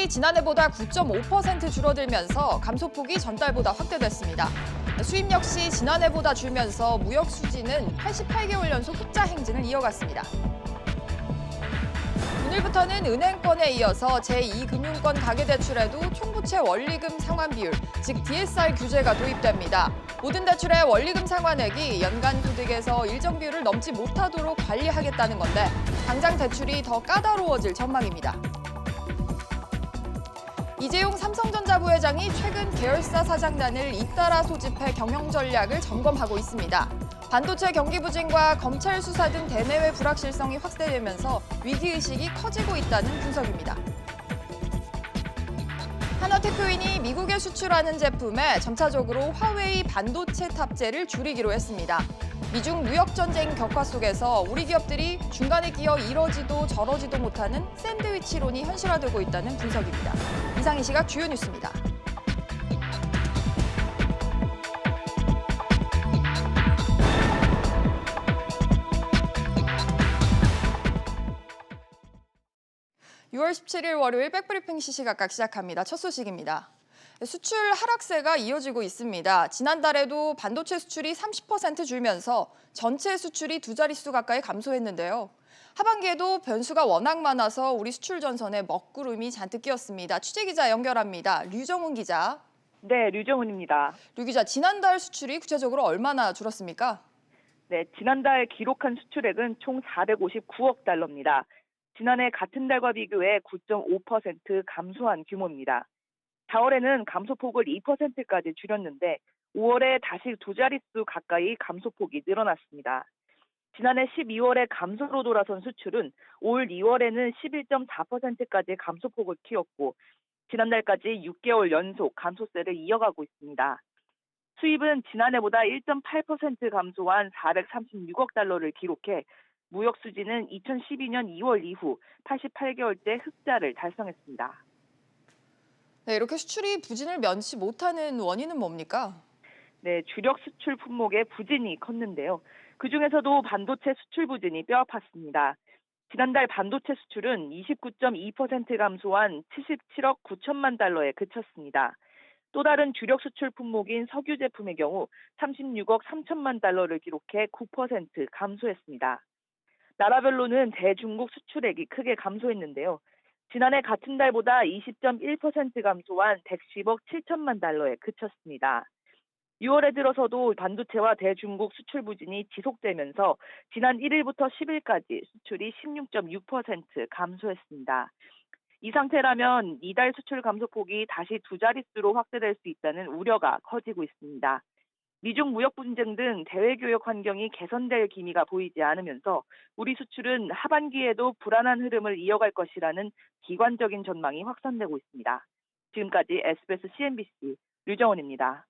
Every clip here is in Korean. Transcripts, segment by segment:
수출이 지난해보다 9.5% 줄어들면서 감소폭이 전달보다 확대됐습니다. 수입 역시 지난해보다 줄면서 무역 수지는 88개월 연속 흑자 행진을 이어갔습니다. 오늘부터는 은행권에 이어서 제2금융권 가계대출에도 총부채 원리금 상환 비율, 즉 DSR 규제가 도입됩니다. 모든 대출의 원리금 상환액이 연간 소득에서 일정 비율을 넘지 못하도록 관리하겠다는 건데 당장 대출이 더 까다로워질 전망입니다. 이재용 삼성전자 부회장이 최근 계열사 사장단을 잇따라 소집해 경영 전략을 점검하고 있습니다. 반도체 경기 부진과 검찰 수사 등 대내외 불확실성이 확대되면서 위기의식이 커지고 있다는 분석입니다. 하나테크윈이 미국에 수출하는 제품에 점차적으로 화웨이 반도체 탑재를 줄이기로 했습니다. 미중 무역 전쟁 격화 속에서 우리 기업들이 중간에 끼어 이러지도 저러지도 못하는 샌드위치론이 현실화되고 있다는 분석입니다. 이상 이 시각 주요 뉴스입니다. (6월 17일) 월요일 백브리핑 시시각각 시작합니다. 첫 소식입니다. 수출 하락세가 이어지고 있습니다. 지난달에도 반도체 수출이 30% 줄면서 전체 수출이 두 자릿수 가까이 감소했는데요. 하반기에도 변수가 워낙 많아서 우리 수출 전선에 먹구름이 잔뜩 끼었습니다. 취재기자 연결합니다. 류정훈 기자. 네, 류정훈입니다. 류 기자, 지난달 수출이 구체적으로 얼마나 줄었습니까? 네, 지난달 기록한 수출액은 총 459억 달러입니다. 지난해 같은 달과 비교해 9.5% 감소한 규모입니다. 4월에는 감소폭을 2%까지 줄였는데 5월에 다시 두 자릿수 가까이 감소폭이 늘어났습니다. 지난해 12월에 감소로 돌아선 수출은 올 2월에는 11.4%까지 감소폭을 키웠고 지난달까지 6개월 연속 감소세를 이어가고 있습니다. 수입은 지난해보다 1.8% 감소한 436억 달러를 기록해 무역 수지는 2012년 2월 이후 88개월째 흑자를 달성했습니다. 네, 이렇게 수출이 부진을 면치 못하는 원인은 뭡니까? 네, 주력 수출 품목의 부진이 컸는데요. 그중에서도 반도체 수출 부진이 뼈아팠습니다. 지난달 반도체 수출은 29.2% 감소한 77억 9천만 달러에 그쳤습니다. 또 다른 주력 수출 품목인 석유 제품의 경우 36억 3천만 달러를 기록해 9% 감소했습니다. 나라별로는 대중국 수출액이 크게 감소했는데요. 지난해 같은 달보다 20.1% 감소한 110억 7천만 달러에 그쳤습니다. 6월에 들어서도 반도체와 대중국 수출 부진이 지속되면서 지난 1일부터 10일까지 수출이 16.6% 감소했습니다. 이 상태라면 이달 수출 감소폭이 다시 두 자릿수로 확대될 수 있다는 우려가 커지고 있습니다. 미중 무역 분쟁 등 대외 교역 환경이 개선될 기미가 보이지 않으면서 우리 수출은 하반기에도 불안한 흐름을 이어갈 것이라는 기관적인 전망이 확산되고 있습니다. 지금까지 SBS CNBC 류정훈입니다.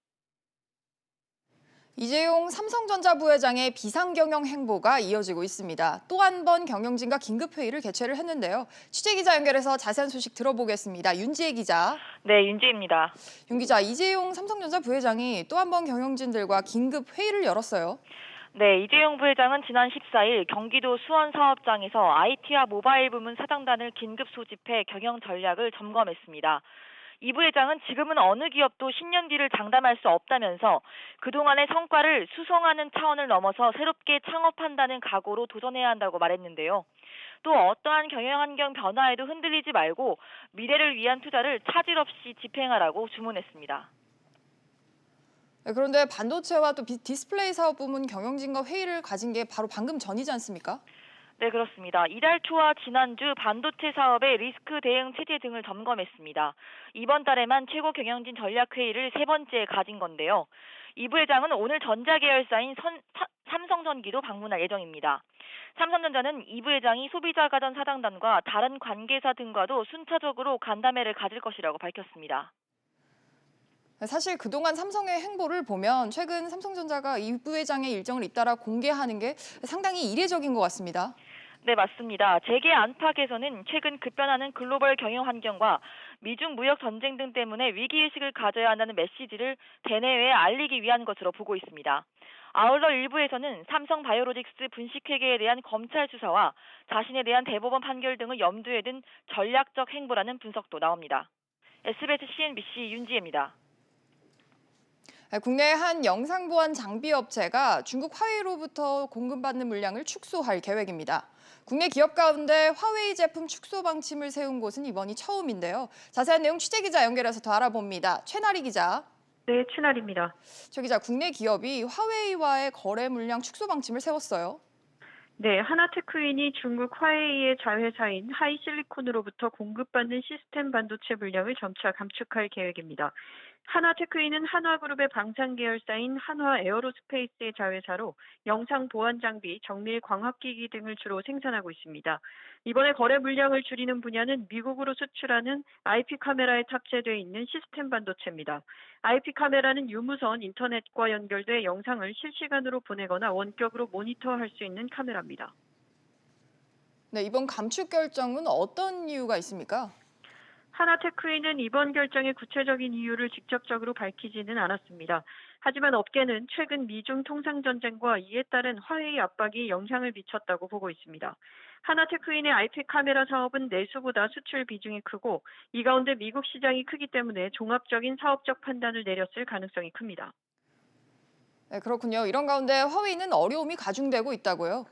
이재용 삼성전자 부회장의 비상경영 행보가 이어지고 있습니다. 또 한 번 경영진과 긴급회의를 개최를 했는데요. 취재기자 연결해서 자세한 소식 들어보겠습니다. 윤지혜 기자. 네, 윤지혜입니다. 윤 기자, 이재용 삼성전자 부회장이 또 한 번 경영진들과 긴급회의를 열었어요. 네, 이재용 부회장은 지난 14일 경기도 수원 사업장에서 IT와 모바일 부문 사장단을 긴급 소집해 경영 전략을 점검했습니다. 이 부회장은 지금은 어느 기업도 10년 뒤를 장담할 수 없다면서 그동안의 성과를 수성하는 차원을 넘어서 새롭게 창업한다는 각오로 도전해야 한다고 말했는데요. 또 어떠한 경영 환경 변화에도 흔들리지 말고 미래를 위한 투자를 차질 없이 집행하라고 주문했습니다. 네, 그런데 반도체와 또 디스플레이 사업 부문 경영진과 회의를 가진 게 바로 방금 전이지 않습니까? 네, 그렇습니다. 이달 초와 지난주 반도체 사업의 리스크 대응 체제 등을 점검했습니다. 이번 달에만 최고 경영진 전략회의를 세 번째 가진 건데요. 이 부회장은 오늘 전자계열사인 삼성전기도 방문할 예정입니다. 삼성전자는 이 부회장이 소비자 가전 사장단과 다른 관계사 등과도 순차적으로 간담회를 가질 것이라고 밝혔습니다. 사실 그동안 삼성의 행보를 보면 최근 삼성전자가 이 부회장의 일정을 잇따라 공개하는 게 상당히 이례적인 것 같습니다. 네, 맞습니다. 재계 안팎에서는 최근 급변하는 글로벌 경영 환경과 미중 무역 전쟁 등 때문에 위기의식을 가져야 한다는 메시지를 대내외에 알리기 위한 것으로 보고 있습니다. 아울러 일부에서는 삼성 바이오로직스 분식회계에 대한 검찰 수사와 자신에 대한 대법원 판결 등을 염두에 둔 전략적 행보라는 분석도 나옵니다. SBS CNBC 윤지혜입니다. 국내 한 영상보안 장비 업체가 중국 화웨이로부터 공급받는 물량을 축소할 계획입니다. 국내 기업 가운데 화웨이 제품 축소 방침을 세운 곳은 이번이 처음인데요. 자세한 내용 취재기자 연결해서 더 알아봅니다. 최나리 기자. 네, 최나리입니다. 최 기자, 국내 기업이 화웨이와의 거래 물량 축소 방침을 세웠어요. 네, 하나테크인이 중국 화웨이의 자회사인 하이실리콘으로부터 공급받는 시스템 반도체 물량을 점차 감축할 계획입니다. 하나테크인은 한화그룹의 방산 계열사인 한화에어로스페이스의 자회사로 영상 보안 장비, 정밀 광학기기 등을 주로 생산하고 있습니다. 이번에 거래 물량을 줄이는 분야는 미국으로 수출하는 IP 카메라에 탑재되어 있는 시스템 반도체입니다. IP 카메라는 유무선 인터넷과 연결돼 영상을 실시간으로 보내거나 원격으로 모니터할 수 있는 카메라입니다. 네, 이번 감축 결정은 어떤 이유가 있습니까? 하나테크인은 이번 결정의 구체적인 이유를 직접적으로 밝히지는 않았습니다. 하지만 업계는 최근 미중 통상전쟁과 이에 따른 화웨이 압박이 영향을 미쳤다고 보고 있습니다. 하나테크인의 IP 카메라 사업은 내수보다 수출 비중이 크고 이 가운데 미국 시장이 크기 때문에 종합적인 사업적 판단을 내렸을 가능성이 큽니다. 네, 그렇군요. 이런 가운데 화웨이는 어려움이 가중되고 있다고요?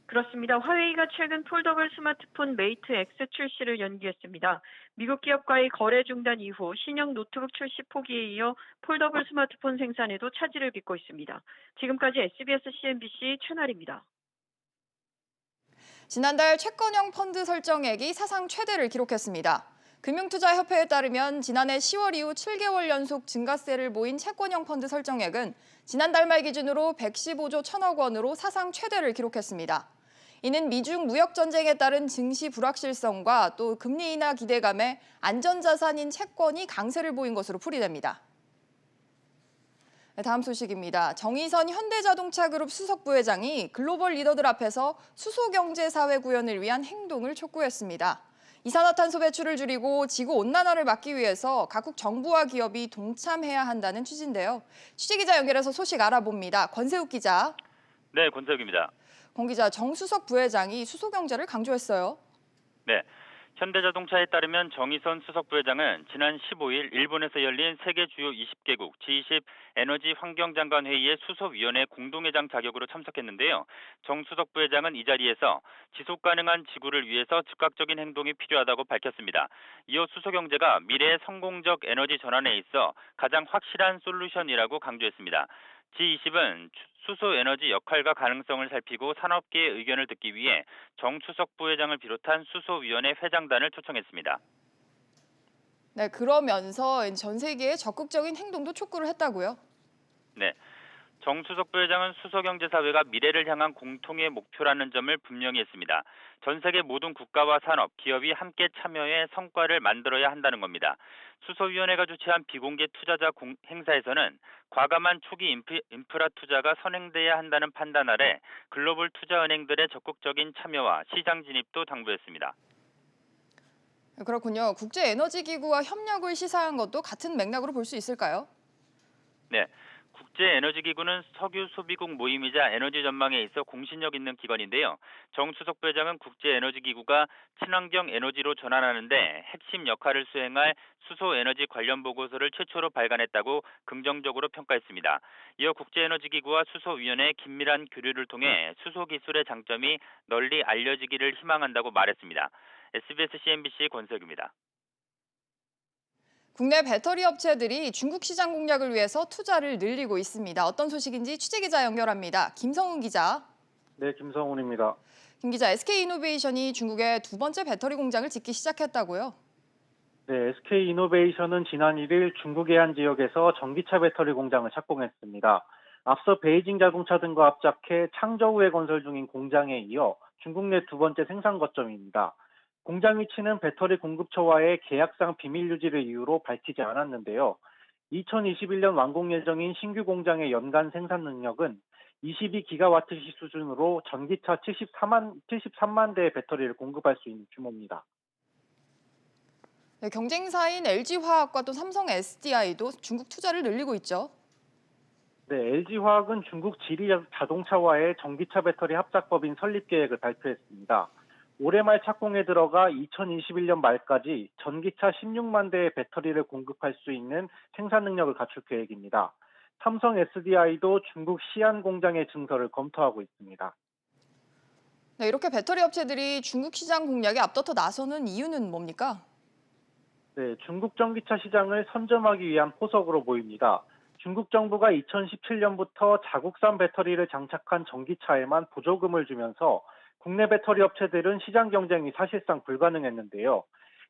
그렇습니다. 화웨이가 최근 폴더블 스마트폰 메이트 X 출시를 연기했습니다. 미국 기업과의 거래 중단 이후 신형 노트북 출시 포기에 이어 폴더블 스마트폰 생산에도 차질을 빚고 있습니다. 지금까지 SBS CNBC 최나리입니다. 지난달 채권형 펀드 설정액이 사상 최대를 기록했습니다. 금융투자협회에 따르면 지난해 10월 이후 7개월 연속 증가세를 보인 채권형 펀드 설정액은 지난달 말 기준으로 115조 1천억 원으로 사상 최대를 기록했습니다. 이는 미중 무역 전쟁에 따른 증시 불확실성과 또 금리 인하 기대감에 안전자산인 채권이 강세를 보인 것으로 풀이됩니다. 다음 소식입니다. 정의선 현대자동차그룹 수석부회장이 글로벌 리더들 앞에서 수소경제사회 구현을 위한 행동을 촉구했습니다. 이산화탄소 배출을 줄이고 지구온난화를 막기 위해서 각국 정부와 기업이 동참해야 한다는 취지인데요. 취재기자 연결해서 소식 알아봅니다. 권세욱 기자. 네, 권세욱입니다. 권 기자, 정 수석 부회장이 수소경제를 강조했어요. 네, 현대자동차에 따르면 정의선 수석 부회장은 지난 15일 일본에서 열린 세계 주요 20개국 G20 에너지 환경장관 회의의 수소위원회 공동회장 자격으로 참석했는데요. 정 수석 부회장은 이 자리에서 지속 가능한 지구를 위해서 즉각적인 행동이 필요하다고 밝혔습니다. 이어 수소경제가 미래의 성공적 에너지 전환에 있어 가장 확실한 솔루션이라고 강조했습니다. G20은 수소 에너지 역할과 가능성을 살피고 산업계의 의견을 듣기 위해 정 수석 부회장을 비롯한 수소위원회 회장단을 초청했습니다. 네, 그러면서 전 세계에 적극적인 행동도 촉구를 했다고요? 네. 정 수석 부회장은 수소경제사회가 미래를 향한 공통의 목표라는 점을 분명히 했습니다. 전 세계 모든 국가와 산업, 기업이 함께 참여해 성과를 만들어야 한다는 겁니다. 수소위원회가 주최한 비공개 투자자 행사에서는 과감한 초기 인프라 투자가 선행돼야 한다는 판단 아래 글로벌 투자은행들의 적극적인 참여와 시장 진입도 당부했습니다. 그렇군요. 국제에너지기구와 협력을 시사한 것도 같은 맥락으로 볼 수 있을까요? 네. 국제에너지기구는 석유 소비국 모임이자 에너지 전망에 있어 공신력 있는 기관인데요. 정 수석 부회장은 국제에너지기구가 친환경 에너지로 전환하는데 핵심 역할을 수행할 수소에너지 관련 보고서를 최초로 발간했다고 긍정적으로 평가했습니다. 이어 국제에너지기구와 수소위원회의 긴밀한 교류를 통해 수소기술의 장점이 널리 알려지기를 희망한다고 말했습니다. SBS CNBC 권석입니다. 국내 배터리 업체들이 중국 시장 공략을 위해서 투자를 늘리고 있습니다. 어떤 소식인지 취재기자 연결합니다. 김성훈 기자. 네, 김성훈입니다. 김 기자, SK이노베이션이 중국에 두 번째 배터리 공장을 짓기 시작했다고요? 네, SK이노베이션은 지난 1일 중국 해안 지역에서 전기차 배터리 공장을 착공했습니다. 앞서 베이징 자동차 등과 합작해 창저우에 건설 중인 공장에 이어 중국 내 두 번째 생산 거점입니다. 공장 위치는 배터리 공급처와의 계약상 비밀 유지를 이유로 밝히지 않았는데요. 2021년 완공 예정인 신규 공장의 연간 생산 능력은 22기가와트시 수준으로 전기차 73만 대의 배터리를 공급할 수 있는 규모입니다. 네, 경쟁사인 LG화학과 또 삼성 SDI도 중국 투자를 늘리고 있죠. 네, LG화학은 중국 지리 자동차와의 전기차 배터리 합작법인 설립 계획을 발표했습니다. 올해 말 착공에 들어가 2021년 말까지 전기차 16만 대의 배터리를 공급할 수 있는 생산 능력을 갖출 계획입니다. 삼성 SDI도 중국 시안 공장의 증설을 검토하고 있습니다. 네, 이렇게 배터리 업체들이 중국 시장 공략에 앞다퉈 나서는 이유는 뭡니까? 네, 중국 전기차 시장을 선점하기 위한 포석으로 보입니다. 중국 정부가 2017년부터 자국산 배터리를 장착한 전기차에만 보조금을 주면서 국내 배터리 업체들은 시장 경쟁이 사실상 불가능했는데요.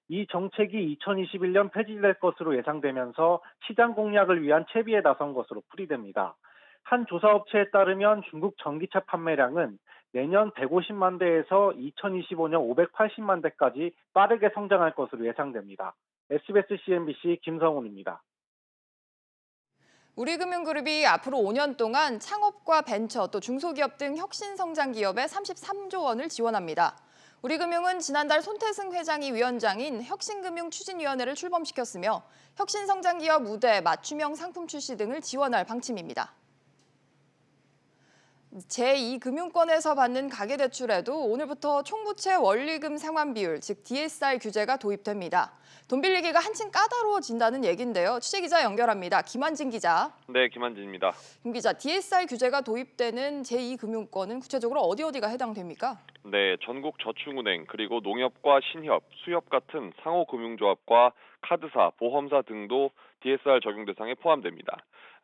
이 정책이 2021년 폐지될 것으로 예상되면서 시장 공략을 위한 채비에 나선 것으로 풀이됩니다. 한 조사업체에 따르면 중국 전기차 판매량은 내년 150만 대에서 2025년 580만 대까지 빠르게 성장할 것으로 예상됩니다. SBS CNBC 김성훈입니다. 우리금융그룹이 앞으로 5년 동안 창업과 벤처 또 중소기업 등 혁신성장 기업에 33조 원을 지원합니다. 우리금융은 지난달 손태승 회장이 위원장인 혁신금융추진위원회를 출범시켰으며 혁신성장기업 우대, 맞춤형 상품 출시 등을 지원할 방침입니다. 제2금융권에서 받는 가계대출에도 오늘부터 총부채 원리금 상환 비율, 즉 DSR 규제가 도입됩니다. 돈 빌리기가 한층 까다로워진다는 얘기인데요. 취재기자 연결합니다. 김환진 기자. 네, 김한진입니다. 김 기자, DSR 규제가 도입되는 제2금융권은 구체적으로 어디가 해당됩니까? 네, 전국저축은행 그리고 농협과 신협, 수협 같은 상호금융조합과 카드사, 보험사 등도 DSR 적용 대상에 포함됩니다.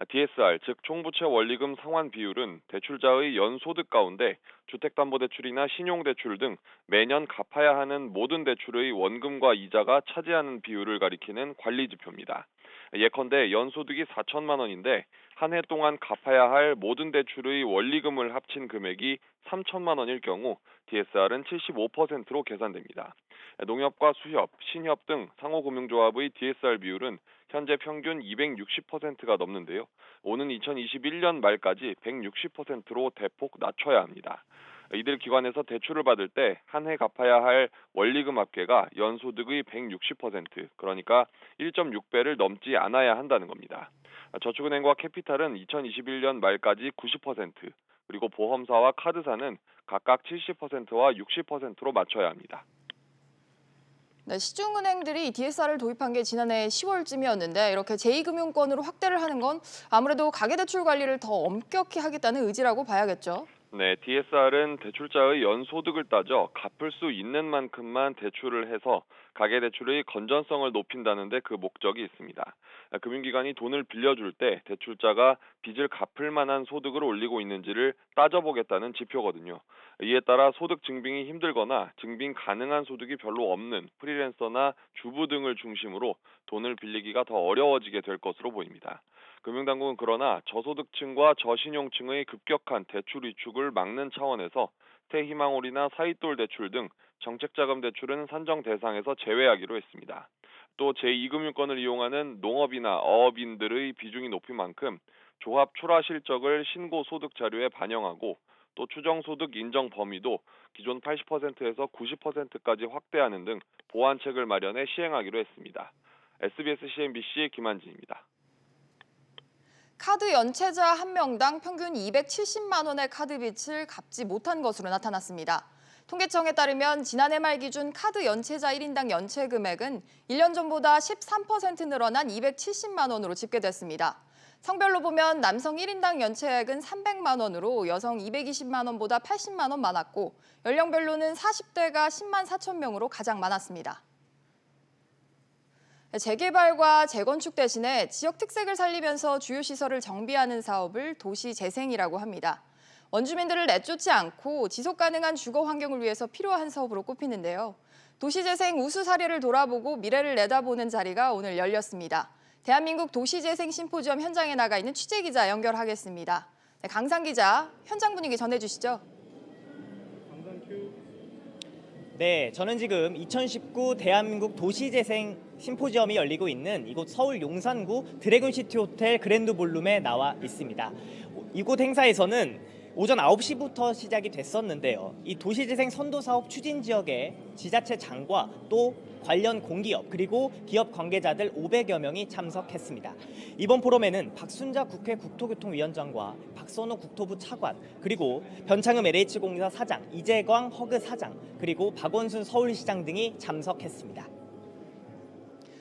DSR, 즉 총부채 원리금 상환 비율은 대출자의 연소득 가운데 주택담보대출이나 신용대출 등 매년 갚아야 하는 모든 대출의 원금과 이자가 차지하는 비율을 가리키는 관리지표입니다. 예컨대 연소득이 4천만 원인데 한 해 동안 갚아야 할 모든 대출의 원리금을 합친 금액이 3천만 원일 경우 DSR은 75%로 계산됩니다. 농협과 수협, 신협 등 상호금융조합의 DSR 비율은 현재 평균 260%가 넘는데요. 오는 2021년 말까지 160%로 대폭 낮춰야 합니다. 이들 기관에서 대출을 받을 때 한 해 갚아야 할 원리금 합계가 연소득의 160%, 그러니까 1.6배를 넘지 않아야 한다는 겁니다. 저축은행과 캐피탈은 2021년 말까지 90%, 그리고 보험사와 카드사는 각각 70%와 60%로 맞춰야 합니다. 네, 시중은행들이 DSR을 도입한 게 지난해 10월쯤이었는데 이렇게 제2금융권으로 확대를 하는 건 아무래도 가계대출 관리를 더 엄격히 하겠다는 의지라고 봐야겠죠. 네, DSR은 대출자의 연소득을 따져 갚을 수 있는 만큼만 대출을 해서 가계대출의 건전성을 높인다는 데 그 목적이 있습니다. 금융기관이 돈을 빌려줄 때 대출자가 빚을 갚을 만한 소득을 올리고 있는지를 따져보겠다는 지표거든요. 이에 따라 소득 증빙이 힘들거나 증빙 가능한 소득이 별로 없는 프리랜서나 주부 등을 중심으로 돈을 빌리기가 더 어려워지게 될 것으로 보입니다. 금융당국은 그러나 저소득층과 저신용층의 급격한 대출 위축을 막는 차원에서 태희망홀이나 사윗돌 대출 등 정책자금 대출은 산정 대상에서 제외하기로 했습니다. 또 제2금융권을 이용하는 농업이나 어업인들의 비중이 높은 만큼 조합 출하 실적을 신고 소득 자료에 반영하고 또 추정소득 인정 범위도 기존 80%에서 90%까지 확대하는 등 보완책을 마련해 시행하기로 했습니다. SBS CNBC 김한진입니다. 카드 연체자 한 명당 평균 270만 원의 카드 빚을 갚지 못한 것으로 나타났습니다. 통계청에 따르면 지난해 말 기준 카드 연체자 1인당 연체 금액은 1년 전보다 13% 늘어난 270만 원으로 집계됐습니다. 성별로 보면 남성 1인당 연체액은 300만 원으로 여성 220만 원보다 80만 원 많았고 연령별로는 40대가 10만 4천 명으로 가장 많았습니다. 재개발과 재건축 대신에 지역 특색을 살리면서 주요 시설을 정비하는 사업을 도시재생이라고 합니다. 원주민들을 내쫓지 않고 지속 가능한 주거 환경을 위해서 필요한 사업으로 꼽히는데요. 도시재생 우수 사례를 돌아보고 미래를 내다보는 자리가 오늘 열렸습니다. 대한민국 도시재생 심포지엄 현장에 나가 있는 취재기자 연결하겠습니다. 네, 강상 기자, 현장 분위기 전해주시죠. 네, 저는 지금 2019 대한민국 도시재생 심포지엄이 열리고 있는 이곳 서울 용산구 드래곤시티 호텔 그랜드 볼룸에 나와 있습니다. 이곳 행사에서는 오전 9시부터 시작이 됐었는데요. 이 도시재생 선도사업 추진 지역의 지자체장과 또 관련 공기업 그리고 기업 관계자들 500여 명이 참석했습니다. 이번 포럼에는 박순자 국회 국토교통위원장과 박선호 국토부 차관 그리고 변창흠 LH공사 사장, 이재광 허그 사장 그리고 박원순 서울시장 등이 참석했습니다.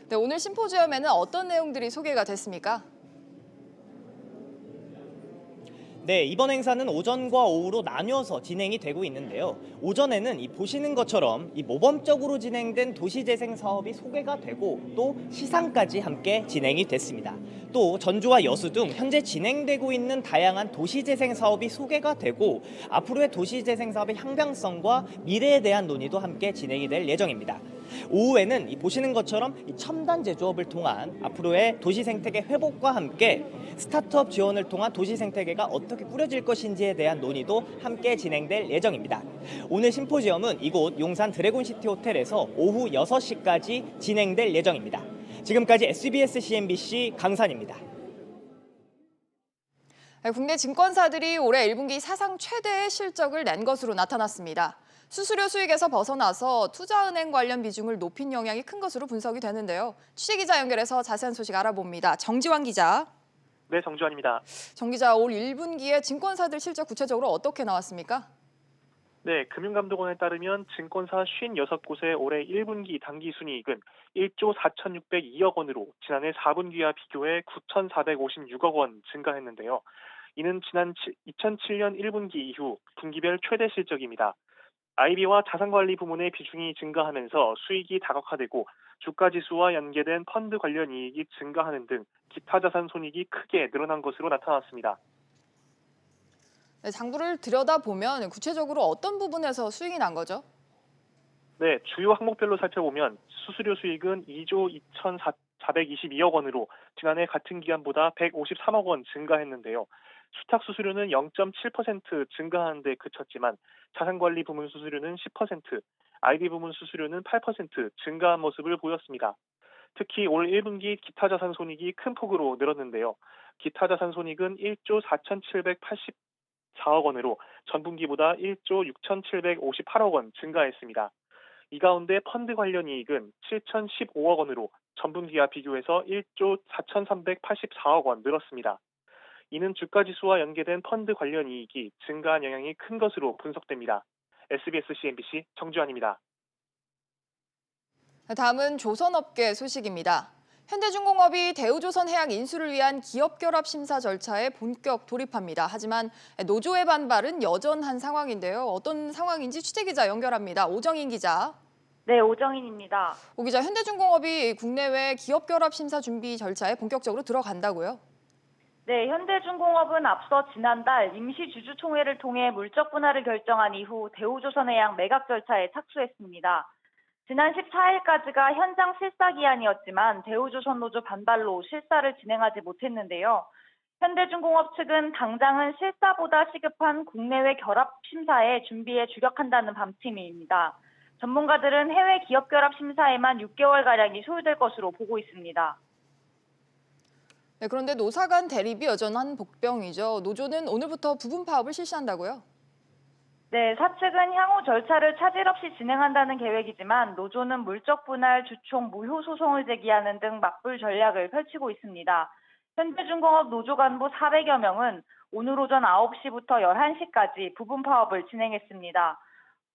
네, 오늘 심포지엄에는 어떤 내용들이 소개가 됐습니까? 네, 이번 행사는 오전과 오후로 나뉘어서 진행이 되고 있는데요. 오전에는 이 보시는 것처럼 이 모범적으로 진행된 도시재생 사업이 소개가 되고 또 시상까지 함께 진행이 됐습니다. 또 전주와 여수 등 현재 진행되고 있는 다양한 도시재생 사업이 소개가 되고 앞으로의 도시재생 사업의 향방성과 미래에 대한 논의도 함께 진행이 될 예정입니다. 오후에는 이 보시는 것처럼 이 첨단 제조업을 통한 앞으로의 도시 생태계 회복과 함께 스타트업 지원을 통한 도시 생태계가 어떻게 꾸려질 것인지에 대한 논의도 함께 진행될 예정입니다. 오늘 심포지엄은 이곳 용산 드래곤시티 호텔에서 오후 6시까지 진행될 예정입니다. 지금까지 SBS CNBC 강산입니다. 국내 증권사들이 올해 1분기 사상 최대의 실적을 낸 것으로 나타났습니다. 수수료 수익에서 벗어나서 투자은행 관련 비중을 높인 영향이 큰 것으로 분석이 되는데요. 취재기자 연결해서 자세한 소식 알아봅니다. 정지환 기자. 네, 정지환입니다. 정 기자, 올 1분기에 증권사들 실적 구체적으로 어떻게 나왔습니까? 네, 금융감독원에 따르면 증권사 56곳의 올해 1분기 당기순이익은 1조 4,602억 원으로 지난해 4분기와 비교해 9,456억 원 증가했는데요. 이는 지난 2007년 1분기 이후 분기별 최대 실적입니다. IB와 자산관리 부문의 비중이 증가하면서 수익이 다각화되고 주가지수와 연계된 펀드 관련 이익이 증가하는 등 기타 자산 손익이 크게 늘어난 것으로 나타났습니다. 네, 장부를 들여다보면 구체적으로 어떤 부분에서 수익이 난 거죠? 네, 주요 항목별로 살펴보면 수수료 수익은 2조 2,422억 원으로 지난해 같은 기간보다 153억 원 증가했는데요. 수탁 수수료는 0.7% 증가하는 데 그쳤지만 자산관리 부문 수수료는 10%, IB 부문 수수료는 8% 증가한 모습을 보였습니다. 특히 올 1분기 기타 자산 손익이 큰 폭으로 늘었는데요. 기타 자산 손익은 1조 4,784억 원으로 전분기보다 1조 6,758억 원 증가했습니다. 이 가운데 펀드 관련 이익은 7,015억 원으로 전분기와 비교해서 1조 4,384억 원 늘었습니다. 이는 주가지수와 연계된 펀드 관련 이익이 증가한 영향이 큰 것으로 분석됩니다. SBS CNBC 정주환입니다. 다음은 조선업계 소식입니다. 현대중공업이 대우조선해양 인수를 위한 기업결합 심사 절차에 본격 돌입합니다. 하지만 노조의 반발은 여전한 상황인데요. 어떤 상황인지 취재기자 연결합니다. 오정인 기자. 네, 오정인입니다. 오 기자, 현대중공업이 국내외 기업결합 심사 준비 절차에 본격적으로 들어간다고요? 네, 현대중공업은 앞서 지난달 임시주주총회를 통해 물적 분할을 결정한 이후 대우조선해양 매각 절차에 착수했습니다. 지난 14일까지가 현장 실사 기한이었지만 대우조선 노조 반발로 실사를 진행하지 못했는데요. 현대중공업 측은 당장은 실사보다 시급한 국내외 결합 심사에 준비에 주력한다는 방침입니다. 전문가들은 해외 기업 결합 심사에만 6개월가량이 소요될 것으로 보고 있습니다. 네, 그런데 노사 간 대립이 여전한 복병이죠. 노조는 오늘부터 부분 파업을 실시한다고요? 네, 사측은 향후 절차를 차질 없이 진행한다는 계획이지만 노조는 물적 분할 주총 무효 소송을 제기하는 등 맞불 전략을 펼치고 있습니다. 현대중공업 노조 간부 400여 명은 오늘 오전 9시부터 11시까지 부분 파업을 진행했습니다.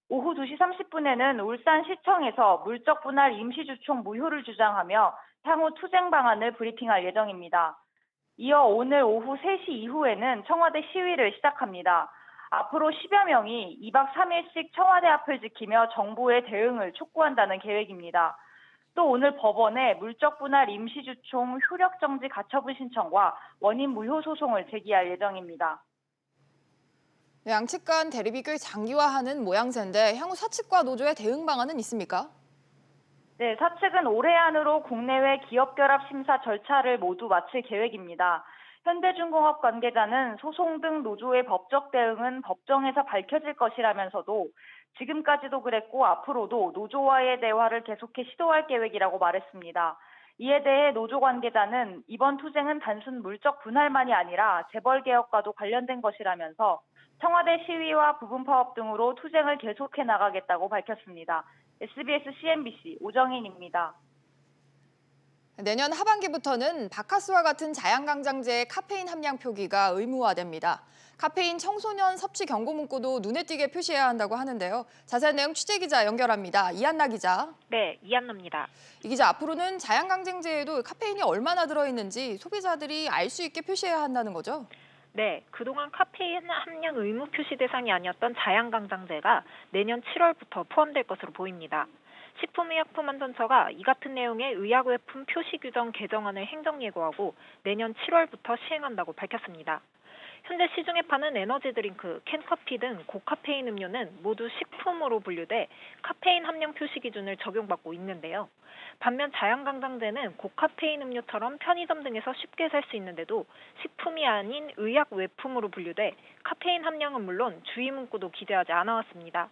오후 2시 30분에는 울산시청에서 물적 분할 임시주총 무효를 주장하며 향후 투쟁 방안을 브리핑할 예정입니다. 이어 오늘 오후 3시 이후에는 청와대 시위를 시작합니다. 앞으로 10여 명이 2박 3일씩 청와대 앞을 지키며 정부의 대응을 촉구한다는 계획입니다. 또 오늘 법원에 물적 분할 임시주총 효력정지 가처분 신청과 원인 무효 소송을 제기할 예정입니다. 네, 양측 간 대립이 꽤 장기화하는 모양새인데 향후 사측과 노조의 대응 방안은 있습니까? 네, 사측은 올해 안으로 국내외 기업결합 심사 절차를 모두 마칠 계획입니다. 현대중공업 관계자는 소송 등 노조의 법적 대응은 법정에서 밝혀질 것이라면서도 지금까지도 그랬고 앞으로도 노조와의 대화를 계속해 시도할 계획이라고 말했습니다. 이에 대해 노조 관계자는 이번 투쟁은 단순 물적 분할만이 아니라 재벌개혁과도 관련된 것이라면서 청와대 시위와 부분 파업 등으로 투쟁을 계속해 나가겠다고 밝혔습니다. SBS CNBC 오정인입니다. 내년 하반기부터는 바카스와 같은 자양강장제의 카페인 함량 표기가 의무화됩니다. 카페인 청소년 섭취 경고 문구도 눈에 띄게 표시해야 한다고 하는데요. 자세한 내용 취재기자 연결합니다. 이한나 기자. 네, 이한나입니다. 이 기자, 앞으로는 자양강장제에도 카페인이 얼마나 들어있는지 소비자들이 알 수 있게 표시해야 한다는 거죠? 네, 그동안 카페인 함량 의무 표시 대상이 아니었던 자양강장제가 내년 7월부터 포함될 것으로 보입니다. 식품의약품안전처가 이 같은 내용의 의약외품 표시 규정 개정안을 행정예고하고 내년 7월부터 시행한다고 밝혔습니다. 현재 시중에 파는 에너지 드링크, 캔커피 등 고카페인 음료는 모두 식품으로 분류돼 카페인 함량 표시 기준을 적용받고 있는데요. 반면 자양강장제는 고카페인 음료처럼 편의점 등에서 쉽게 살 수 있는데도 식품이 아닌 의약 외품으로 분류돼 카페인 함량은 물론 주의 문구도 기재하지 않아왔습니다.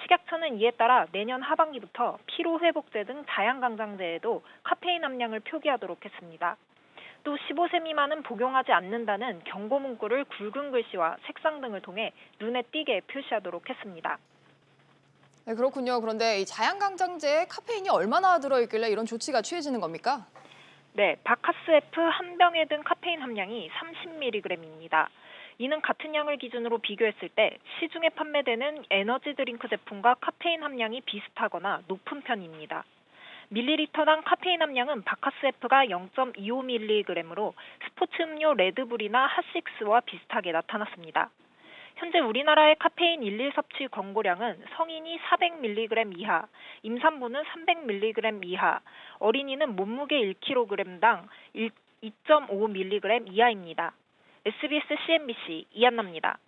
식약처는 이에 따라 내년 하반기부터 피로회복제 등 자양강장제에도 카페인 함량을 표기하도록 했습니다. 또 15세 미만은 복용하지 않는다는 경고 문구를 굵은 글씨와 색상 등을 통해 눈에 띄게 표시하도록 했습니다. 네, 그렇군요. 그런데 이 자양강장제에 카페인이 얼마나 들어있길래 이런 조치가 취해지는 겁니까? 네, 바카스F 한 병에 든 카페인 함량이 30mg입니다. 이는 같은 양을 기준으로 비교했을 때 시중에 판매되는 에너지 드링크 제품과 카페인 함량이 비슷하거나 높은 편입니다. 밀리리터당 카페인 함량은 바카스F가 0.25mg으로 스포츠 음료 레드불이나 핫식스와 비슷하게 나타났습니다. 현재 우리나라의 카페인 일일 섭취 권고량은 성인이 400mg 이하, 임산부는 300mg 이하, 어린이는 몸무게 1kg당 2.5mg 이하입니다. SBS CNBC 이한나입니다.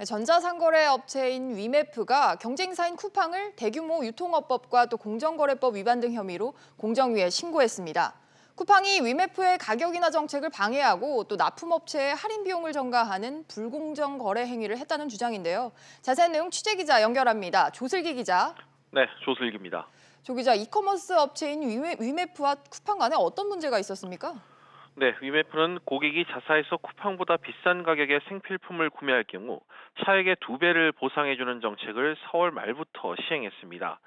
전자상거래 업체인 위메프가 경쟁사인 쿠팡을 대규모 유통업법과 또 공정거래법 위반 등 혐의로 공정위에 신고했습니다. 쿠팡이 위메프의 가격 인하 정책을 방해하고 또 납품업체의 할인 비용을 전가하는 불공정 거래 행위를 했다는 주장인데요. 자세한 내용 취재기자 연결합니다. 조슬기 기자. 네, 조슬기입니다. 조 기자, 이커머스 업체인 위메프와 쿠팡 간에 어떤 문제가 있었습니까? 네, 위메프는 고객이 자사에서 쿠팡보다 비싼 가격의 생필품을 구매할 경우 차액의 2배를 보상해주는 정책을 4월 말부터 시행했습니다.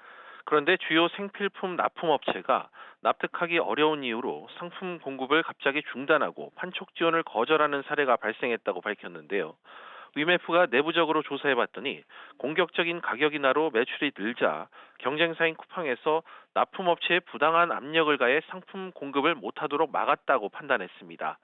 그런데 주요 생필품 납품업체가 납득하기 어려운 이유로 상품 공급을 갑자기 중단하고 판촉 지원을 거절하는 사례가 발생했다고 밝혔는데요. 위메프가 내부적으로 조사해봤더니 공격적인 가격 인하로 매출이 늘자 경쟁사인 쿠팡에서 납품업체에 부당한 압력을 가해 상품 공급을 못하도록 막았다고 판단했습니다.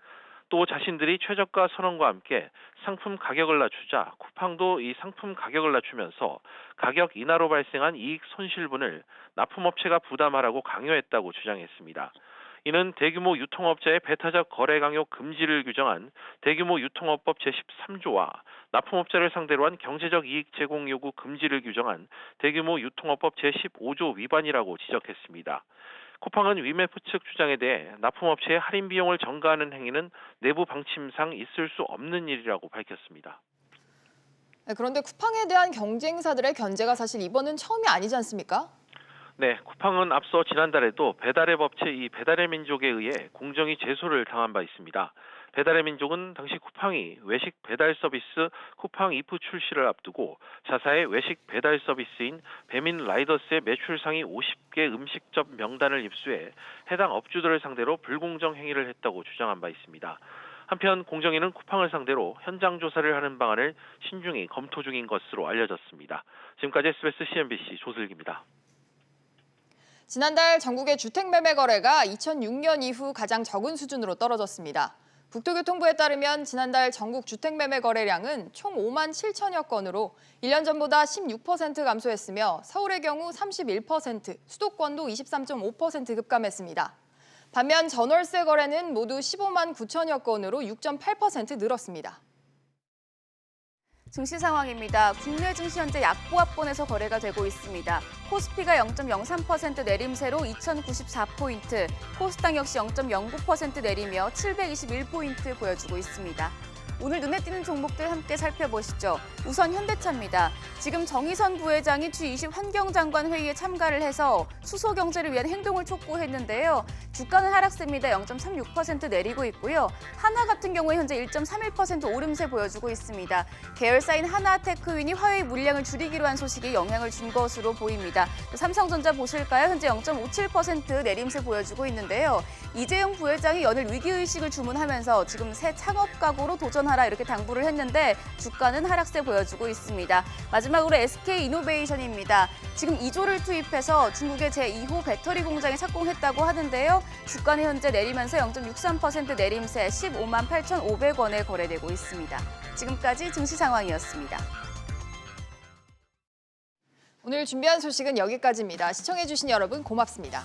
또 자신들이 최저가 선언과 함께 상품 가격을 낮추자 쿠팡도 이 상품 가격을 낮추면서 가격 인하로 발생한 이익 손실분을 납품업체가 부담하라고 강요했다고 주장했습니다. 이는 대규모 유통업자의 배타적 거래 강요 금지를 규정한 대규모 유통업법 제13조와 납품업자를 상대로 한 경제적 이익 제공 요구 금지를 규정한 대규모 유통업법 제15조 위반이라고 지적했습니다. 쿠팡은 위메프 측 주장에 대해 납품업체의 할인 비용을 전가하는 행위는 내부 방침상 있을 수 없는 일이라고 밝혔습니다. 네, 그런데 쿠팡에 대한 경쟁사들의 견제가 사실 이번은 처음이 아니지 않습니까? 네, 쿠팡은 앞서 지난달에도 배달앱 업체 이 배달의 민족에 의해 공정위 제소를 당한 바 있습니다. 배달의 민족은 당시 쿠팡이 외식 배달 서비스 쿠팡 이프 출시를 앞두고 자사의 외식 배달 서비스인 배민 라이더스의 매출 상위 50개 음식점 명단을 입수해 해당 업주들을 상대로 불공정 행위를 했다고 주장한 바 있습니다. 한편 공정위는 쿠팡을 상대로 현장 조사를 하는 방안을 신중히 검토 중인 것으로 알려졌습니다. 지금까지 SBS CNBC 조슬기입니다. 지난달 전국의 주택 매매 거래가 2006년 이후 가장 적은 수준으로 떨어졌습니다. 국토교통부에 따르면 지난달 전국 주택 매매 거래량은 총 5만 7천여 건으로 1년 전보다 16% 감소했으며 서울의 경우 31%, 수도권도 23.5% 급감했습니다. 반면 전월세 거래는 모두 15만 9천여 건으로 6.8% 늘었습니다. 증시 상황입니다. 국내 증시 현재 약보합권에서 거래가 되고 있습니다. 코스피가 0.03% 내림세로 2,094포인트, 코스닥 역시 0.09% 내리며 721포인트 보여주고 있습니다. 오늘 눈에 띄는 종목들 함께 살펴보시죠. 우선 현대차입니다. 지금 정의선 부회장이 G20 환경장관 회의에 참가를 해서 수소 경제를 위한 행동을 촉구했는데요. 주가는 하락세입니다. 0.36% 내리고 있고요. 하나 같은 경우에 현재 1.31% 오름세 보여주고 있습니다. 계열사인 하나테크윈이 화웨이 물량을 줄이기로 한 소식이 영향을 준 것으로 보입니다. 또 삼성전자 보실까요? 현재 0.57% 내림세 보여주고 있는데요. 이재용 부회장이 연일 위기의식을 주문하면서 지금 새 창업각오로 도전하라 이렇게 당부를 했는데 주가는 하락세 보여주고 있습니다. 마지막으로 SK이노베이션입니다. 지금 2조를 투입해서 중국의 제2호 배터리 공장에 착공했다고 하는데요. 주가는 현재 내리면서 0.63% 내림세 15만 8,500원에 거래되고 있습니다. 지금까지 증시 상황이었습니다. 오늘 준비한 소식은 여기까지입니다. 시청해주신 여러분 고맙습니다.